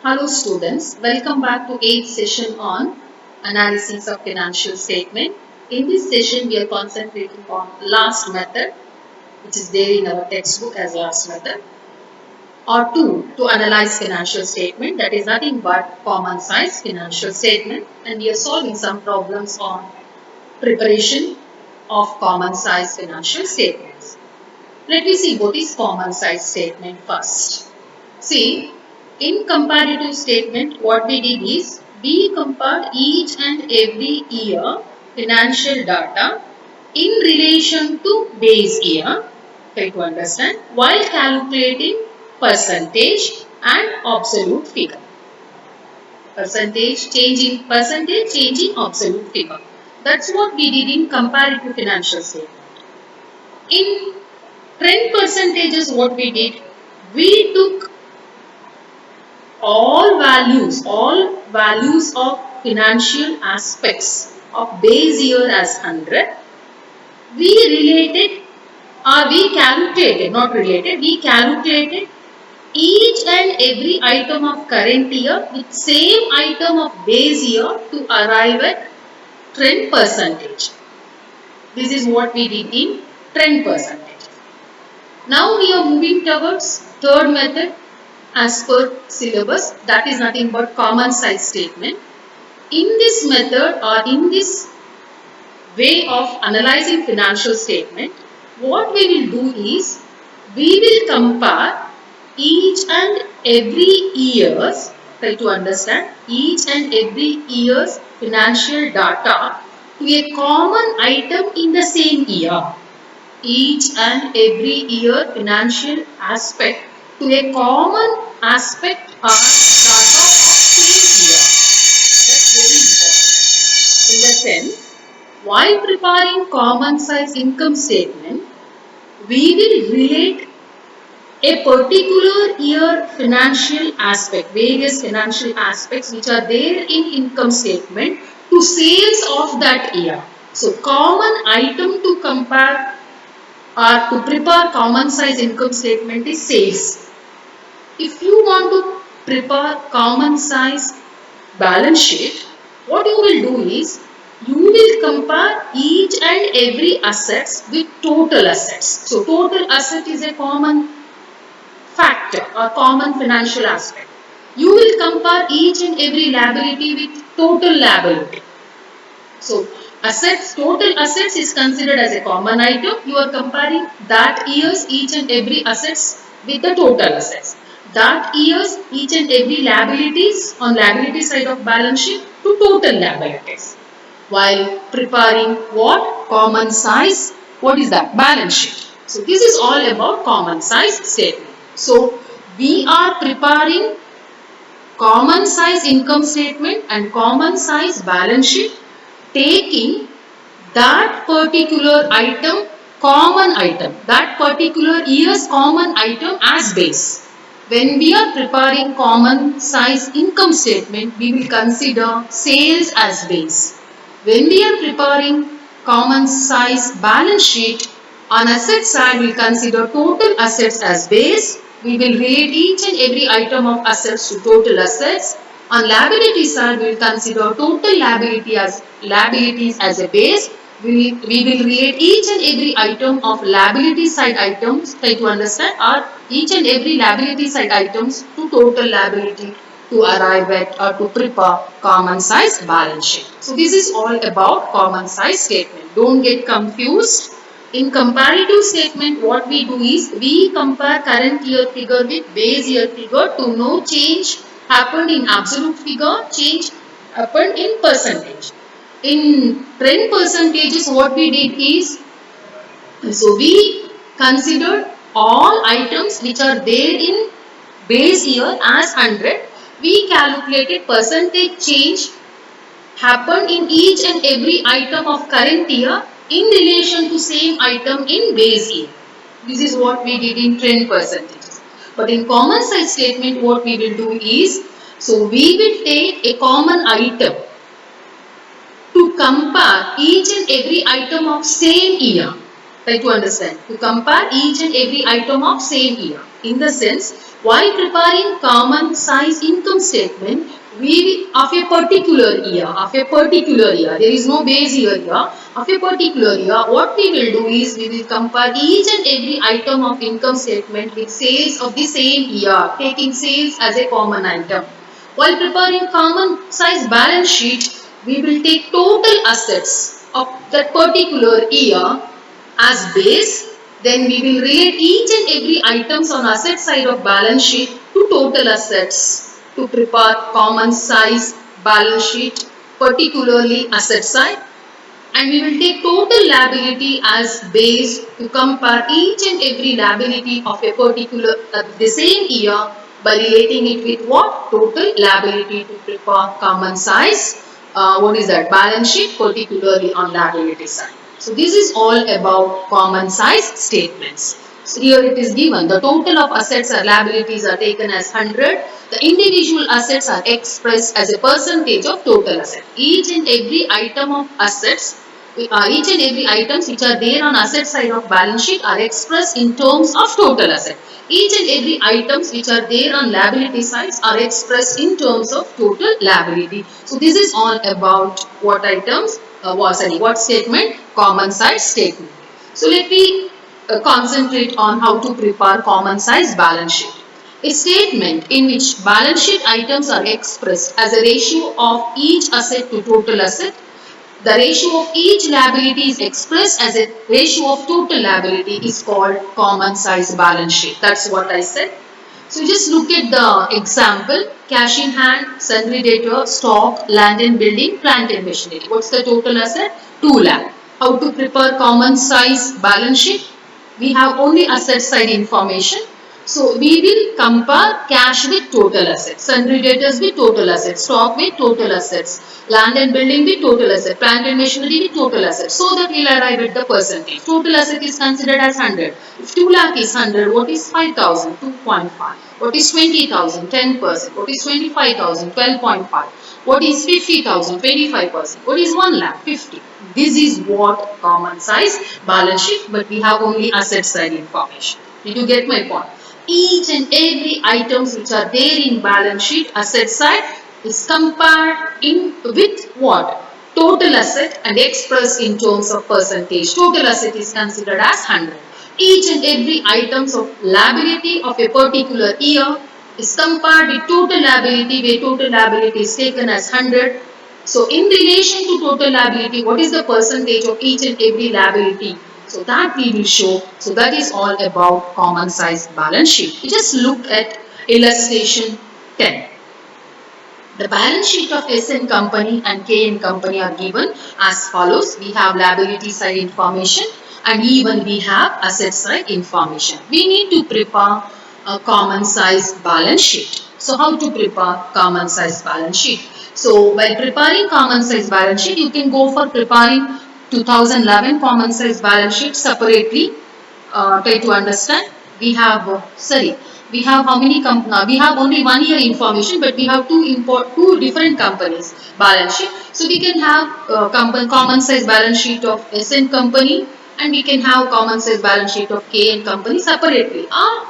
Hello students, welcome back to 8th session on analysis of financial statement. In this session we are concentrating on last method which is there in our textbook as last method or two to analyze financial statement, that is nothing but common size financial statement, and we are solving some problems on preparation of common size financial statements. Let me see what is common size statement first. See, in comparative statement, what we did is, we compared each and every year financial data in relation to base year, try to understand, while calculating percentage and absolute figure. Percentage, change in absolute figure. That's what we did in comparative financial statement. In trend percentages, what we did, we took all values of financial aspects of base year as 100. We related we calculated, not related, we calculated each and every item of current year with same item of base year to arrive at trend percentage. This is what we did in trend percentage. Now we are moving towards third method as per syllabus, that is nothing but common size statement. In this method or in this way of analyzing financial statement, what we will do is, we will compare each and every year's, try to understand, each and every year's financial data to a common item in the same year. Each and every year financial aspect to a common aspect or data of same year. That's very important. In the sense, while preparing common size income statement, we will relate a particular year financial aspect, various financial aspects which are there in income statement to sales of that year. So common item to compare or to prepare common size income statement is sales. If you want to prepare common size balance sheet, what you will do is, you will compare each and every assets with total assets. So total asset is a common factor or common financial aspect. You will compare each and every liability with total liability. So assets, total assets is considered as a common item. You are comparing that year's each and every assets with the total assets. That year's each and every liabilities on liability side of balance sheet to total liabilities. While preparing what? Common size. What is that? Balance sheet. So this is all about common size statement. So we are preparing common size income statement and common size balance sheet, taking that particular item, that particular year's common item as base. When we are preparing common size income statement, we will consider sales as base. When we are preparing common size balance sheet, on asset side we will consider total assets as base. We will relate each and every item of assets to total assets. On liability side, we will consider total liabilities as a base. We will relate each and every item of liability side items, try to understand, or each and every liability side items to total liability to arrive at or to prepare common size balance sheet. So this is all about common size statement. Don't get confused. In comparative statement, what we do is, we compare current year figure with base year figure to know change happened in absolute figure, change happened in percentage. In trend percentages, what we did is, so we considered all items which are there in base year as 100. We calculated percentage change happened in each and every item of current year in relation to same item in base year. This is what we did in trend percentages. But in common size statement, what we will do is, so we will take a common item to compare each and every item of same year. Try to understand. To compare each and every item of same year. In the sense, While preparing common size income statement, of a particular year, there is no base year here, of a particular year, what we will do is we will compare each and every item of income statement with sales of the same year, taking sales as a common item. While preparing common size balance sheet, we will take total assets of that particular year as base. Then we will relate each and every items on asset side of balance sheet to total assets to prepare common size balance sheet, particularly asset side. And we will take total liability as base to compare each and every liability of a particular the same year by relating it with what? Total liability to prepare common size what is that? Balance sheet, particularly on liability side. So this is all about common size statements. So here it is given the total of assets or liabilities are taken as 100. The individual assets are expressed as a percentage of total asset. Each and every item of assets, each and every items which are there on asset side of balance sheet are expressed in terms of total asset. Each and every items which are there on liability sides are expressed in terms of total liability. So this is all about what items, what statement? Common size statement. So let me concentrate on how to prepare common size balance sheet. A statement in which balance sheet items are expressed as a ratio of each asset to total asset. The ratio of each liability is expressed as a ratio of total liability is called common size balance sheet. That's what I said. So just look at the example. Cash in hand, sundry debtor, stock, land and building, plant and machinery. What's the total asset? 2 lakh. How to prepare common size balance sheet? We have only asset side information. So we will compare cash with total assets, sundry debtors with total assets, stock with total assets, land and building with total assets, plant and machinery with total assets, so that we will arrive at the percentage. Total asset is considered as 100. If 2 lakh is 100, what is 5,000? 2.5. What is 20,000? 10%. What is 25,000? 12.5. What is 50,000? 25%. What is 1 lakh? 50. This is what common size balance sheet, but we have only asset side information. Did you get my point? Each and every items which are there in balance sheet asset side is compared in with what? Total asset and expressed in terms of percentage. Total asset is considered as 100. Each and every items of liability of a particular year is compared with total liability where total liability is taken as 100. So in relation to total liability, what is the percentage of each and every liability? So that we will show. So that is all about common size balance sheet. You just look at illustration 10. The balance sheet of SN Company and KN Company are given as follows. We have liability side information and even we have asset side information. We need to prepare a common size balance sheet. So how to prepare common size balance sheet? So while preparing common size balance sheet, you can go for preparing 2011 common size balance sheet separately. Try to understand. We have we have how many companies? We have only 1 year information, but we have two different companies balance sheet. So we can have common size balance sheet of SN Company and we can have common size balance sheet of KN Company separately. Or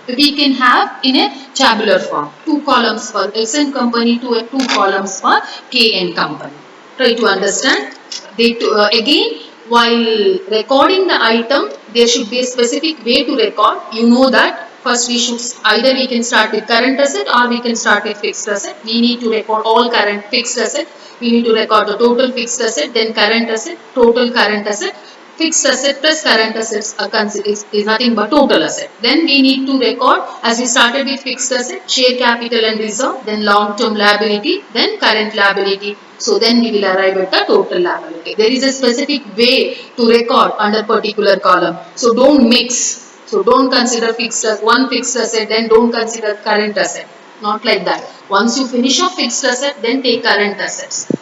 we can have in a tabular form. 2 columns for SN Company, 2 columns for KN Company. Try to understand. Again, while recording the item, there should be a specific way to record. You know that first we should either we can start with current asset or we can start with fixed asset. We need to record all current fixed asset. We need to record the total fixed asset, then current asset, total current asset. Fixed asset plus current assets is nothing but total asset. Then we need to record, as we started with fixed asset, share capital and reserve, then long term liability, then current liability. So then we will arrive at the total liability. There is a specific way to record under particular column. So don't mix. So don't consider one fixed asset, then don't consider current asset. Not like that. Once you finish off fixed asset, then take current assets.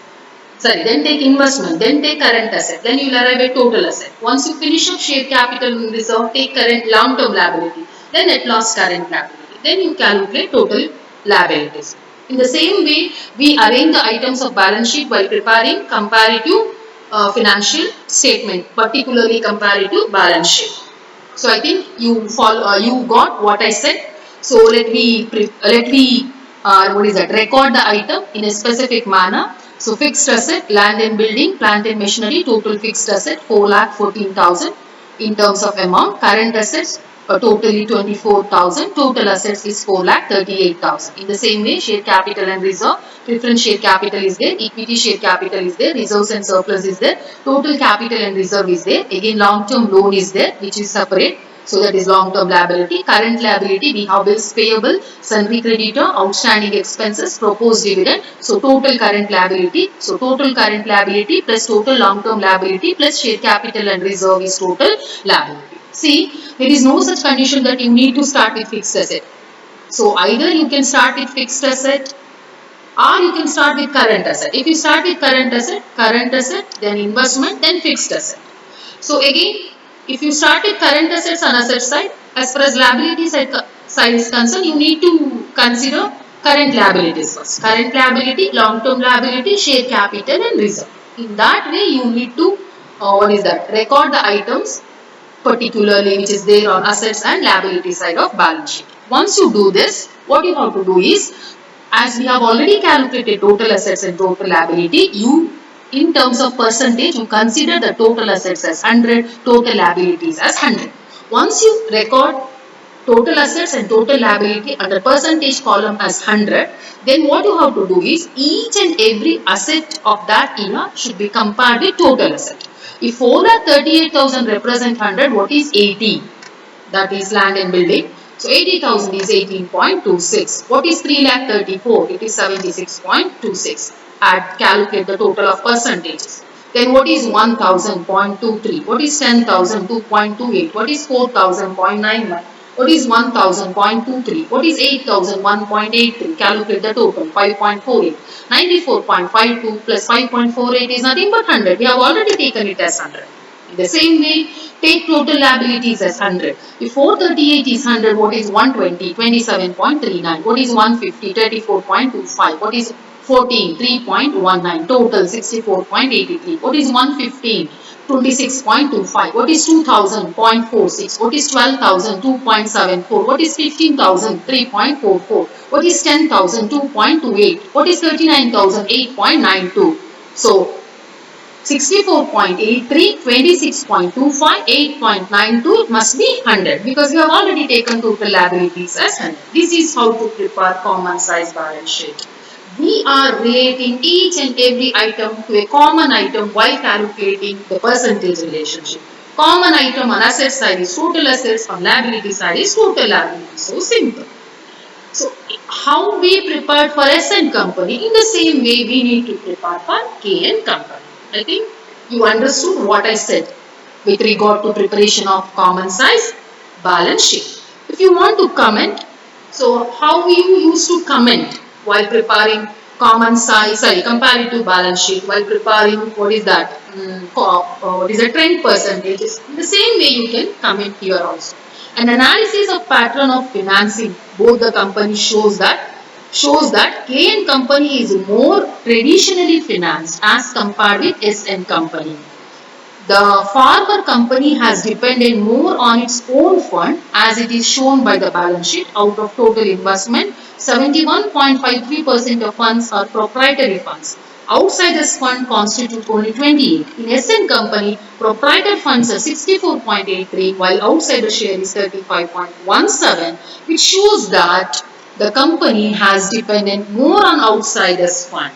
Then take investment, then take current asset, then you will arrive at total asset. Once you finish up share capital and reserve, take current long-term liability, then at last current liability. Then you calculate total liabilities. In the same way, we arrange the items of balance sheet while preparing comparative financial statement, particularly comparative balance sheet. So I think you got what I said. So what is that? Record the item in a specific manner. So fixed asset, land and building, plant and machinery, total fixed asset 4,14,000 in terms of amount. Current assets totally 24,000. Total assets is 4,38,000. In the same way, share capital and reserve. Preference share capital is there. Equity share capital is there. Reserves and surplus is there. Total capital and reserve is there. Again, long-term loan is there, which is separate. So that is long-term liability. Current liability, we have bills payable, sundry creditor, outstanding expenses, proposed dividend. So total current liability. So total current liability plus total long-term liability plus share capital and reserve is total liability. See, there is no such condition that you need to start with fixed asset. So either you can start with fixed asset or you can start with current asset. If you start with current asset, then investment, then fixed asset. So again, if you start with current assets on asset side, as far as liability side is concerned, you need to consider current liabilities first. Current liability, long-term liability, share capital and reserve. In that way, you need to, record the items particularly which is there on assets and liability side of balance sheet. Once you do this, what you have to do is, as we have already calculated total assets and total liability, in terms of percentage, you consider the total assets as 100, total liabilities as 100. Once you record total assets and total liability under percentage column as 100, then what you have to do is each and every asset of that year should be compared with total asset. If 4,38,000 represent 100, what is 80? That is land and building. So 80,000 is 18.26. What is 3,34,000? It is 76.26. Calculate the total of percentages. Then what is 1,000.23? What is 10,000? 2.28. What is 4,000? 0.91. What is 1,000.23? What is 8,000? 1.83. Calculate the total. 5.48. 94.52 plus 5.48 is nothing but 100. We have already taken it as 100. In the same way, take total liabilities as 100. If 438 is 100, what is 120? 27.39. What is 150? 34.25. What is 14? 3.19. Total 64.83. What is 115? 26.25. What is 2000? 0.46. What is 12,000? 2.74. What is 15,000? 3.44. What is 10,000? 2.28. What is 39,000? 8.92. So 64.83, 26.25, 8.92 must be 100 because we have already taken total liabilities as 100. This is how to prepare common size balance sheet. We are relating each and every item to a common item while calculating the percentage relationship. Common item on asset side is total assets, on liability side is total liability. So simple. So how we prepared for S&P company, in the same way we need to prepare for K&N company. I think you understood what I said with regard to preparation of common size balance sheet. If you want to comment, so how you used to comment while preparing comparative balance sheet, while preparing what is that, what is the trend percentages. In the same way you can comment here also. An analysis of pattern of financing both the companies shows that K&N company is more traditionally financed as compared with S&P company. The former company has depended more on its own fund as it is shown by the balance sheet. Out of total investment, 71.53% of funds are proprietary funds. Outsiders fund constitute only 28. In S&P company, proprietary funds are 64.83 while outsider share is 35.17, which shows that the company has depended more on outsiders fund.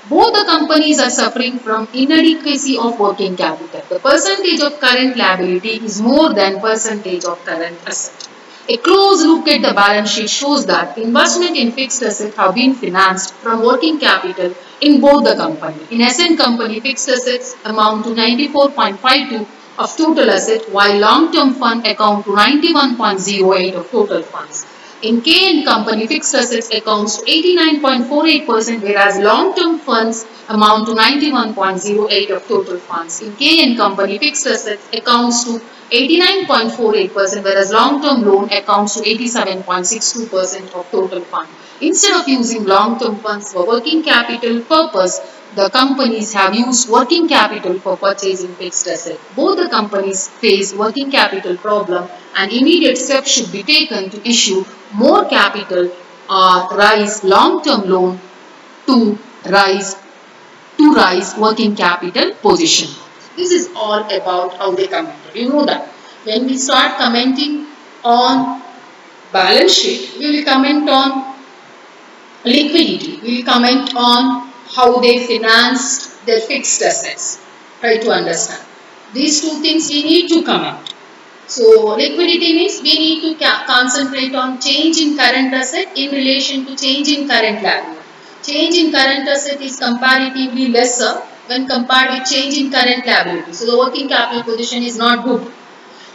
Both the companies are suffering from inadequacy of working capital. The percentage of current liability is more than percentage of current asset. A close look at the balance sheet shows that investment in fixed assets have been financed from working capital in both the company. In S&P company, fixed assets amount to 94.52 of total asset while long-term fund account to 91.08 of total funds. In K&N company, fixed assets accounts to 89.48% whereas long-term funds amount to 91.08 of total funds. In K&N company, fixed assets accounts to 89.48% whereas long-term loan accounts to 87.62% of total fund. Instead of using long-term funds for working capital purpose, the companies have used working capital for purchasing fixed assets. Both the companies face working capital problem and immediate steps should be taken to issue more capital or raise long-term loan to rise working capital position. This is all about how they commented. You know that when we start commenting on balance sheet, we will comment on liquidity. We will comment on how they financed their fixed assets. Try to understand. These two things we need to comment. So liquidity means we need to concentrate on change in current asset in relation to change in current liability. Change in current asset is comparatively lesser when compared with change in current liability. So the working capital position is not good.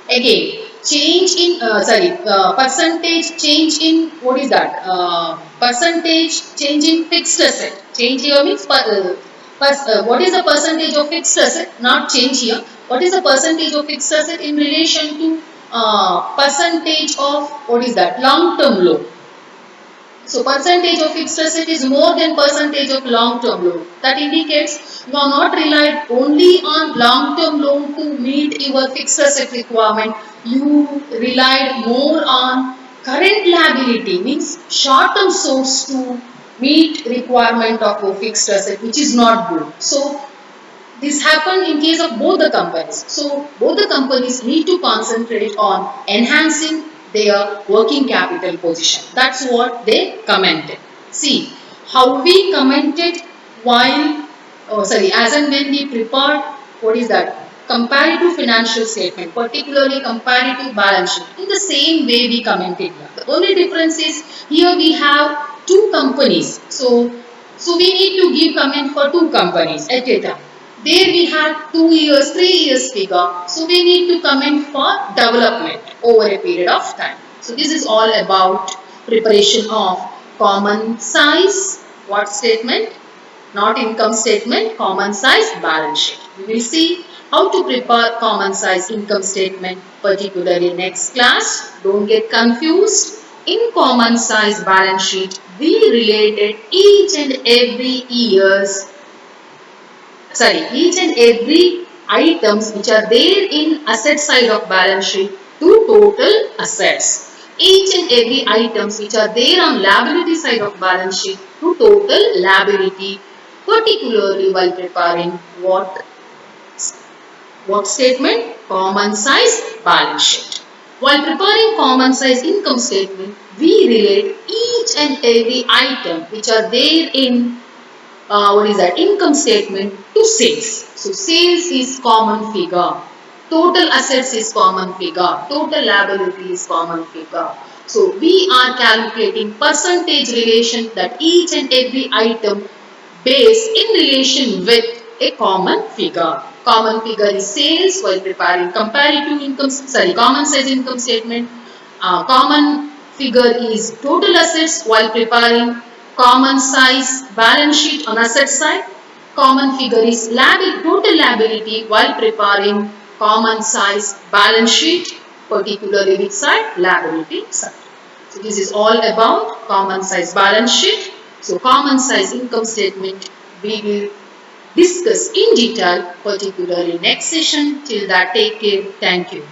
Again, change in percentage change in what is that? Percentage change in fixed asset. Change here means what is the percentage of fixed asset? Not change here. What is the percentage of fixed asset in relation to percentage of what is that? Long-term loan. So percentage of fixed asset is more than percentage of long-term loan. That indicates you are not relied only on long-term loan to meet your fixed asset requirement. You relied more on current liability, means short-term source to meet requirement of a fixed asset, which is not good. So this happened in case of both the companies. So both the companies need to concentrate on enhancing their working capital position. That's what they commented. See how we commented while, as and when we prepared, what is that? Comparative financial statement, particularly comparative balance sheet. In the same way we commented here. The only difference is here we have two companies. So we need to give comment for two companies at a time. There we have 2 years, 3 years figure. So we need to comment for development over a period of time. So this is all about preparation of common size, what statement? Not income statement, common size balance sheet. We will see how to prepare common size income statement, particularly next class. Don't get confused. In common size balance sheet, we related each and every items which are there in asset side of balance sheet to total assets. Each and every items which are there on liability side of balance sheet to total liability, particularly while preparing what statement? Common size balance sheet. While preparing common size income statement, we relate each and every item which are there in income statement to sales. So sales is common figure, total assets is common figure, total liability is common figure. So we are calculating percentage relation that each and every item base in relation with a common figure. Common figure is sales while preparing common size income statement. Common figure is total assets while preparing common size balance sheet on asset side. Common figure is total liability while preparing common size balance sheet, particularly which side? Liability side. So this is all about common size balance sheet. So common size income statement we will discuss in detail, particularly next session. Till that, take care. Thank you.